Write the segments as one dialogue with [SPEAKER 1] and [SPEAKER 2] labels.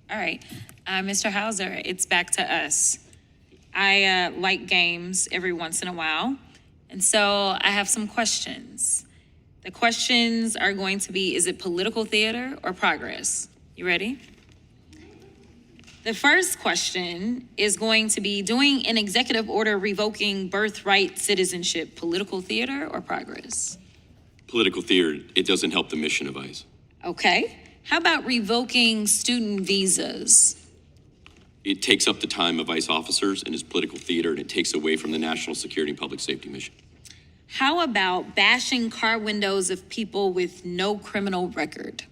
[SPEAKER 1] All right. Mr. Hauser, it's back to us. I like games every once in a while, and so I have some questions. The questions are going to be, is it political theater or progress? You ready? The first question is going to be, doing an executive order revoking birthright citizenship, political theater or progress?
[SPEAKER 2] Political theater. It doesn't help the mission of ICE.
[SPEAKER 1] Okay. How about revoking student visas?
[SPEAKER 2] It takes up the time of ICE officers and is political theater, and it takes away from the national security and public safety mission.
[SPEAKER 1] How about bashing car windows of people with no criminal record?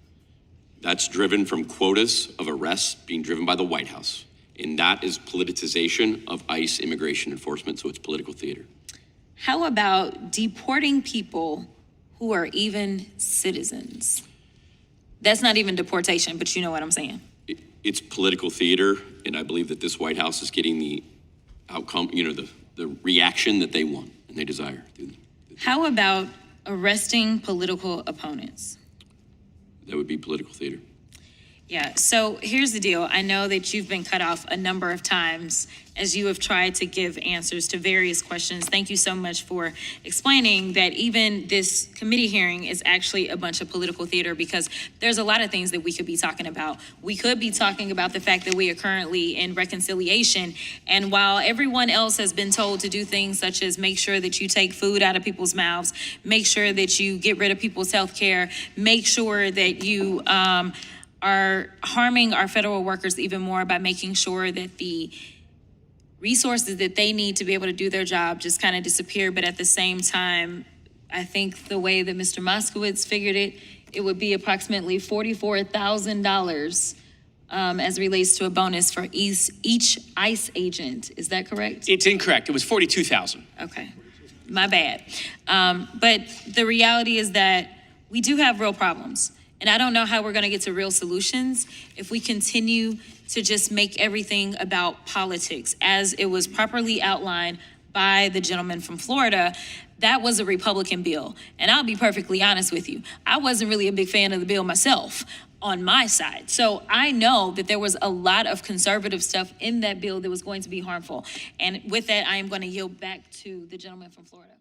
[SPEAKER 2] That's driven from quotas of arrests being driven by the White House. And that is politicization of ICE immigration enforcement, so it's political theater.
[SPEAKER 1] How about deporting people who are even citizens? That's not even deportation, but you know what I'm saying.
[SPEAKER 2] It's political theater, and I believe that this White House is getting the outcome, the reaction that they want and they desire.
[SPEAKER 1] How about arresting political opponents?
[SPEAKER 2] That would be political theater.
[SPEAKER 1] Yeah, so here's the deal. I know that you've been cut off a number of times as you have tried to give answers to various questions. Thank you so much for explaining that even this committee hearing is actually a bunch of political theater, because there's a lot of things that we could be talking about. We could be talking about the fact that we are currently in reconciliation, and while everyone else has been told to do things such as make sure that you take food out of people's mouths, make sure that you get rid of people's health care, make sure that you are harming our federal workers even more by making sure that the resources that they need to be able to do their job just kind of disappear. But at the same time, I think the way that Mr. Moskowitz figured it, it would be approximately $44,000 as relates to a bonus for each ICE agent. Is that correct?
[SPEAKER 3] It's incorrect. It was $42,000.
[SPEAKER 1] Okay, my bad. But the reality is that we do have real problems. And I don't know how we're going to get to real solutions if we continue to just make everything about politics. As it was properly outlined by the gentleman from Florida, that was a Republican bill. And I'll be perfectly honest with you, I wasn't really a big fan of the bill myself on my side. So I know that there was a lot of conservative stuff in that bill that was going to be harmful. And with that, I am going to yield back to the gentleman from Florida.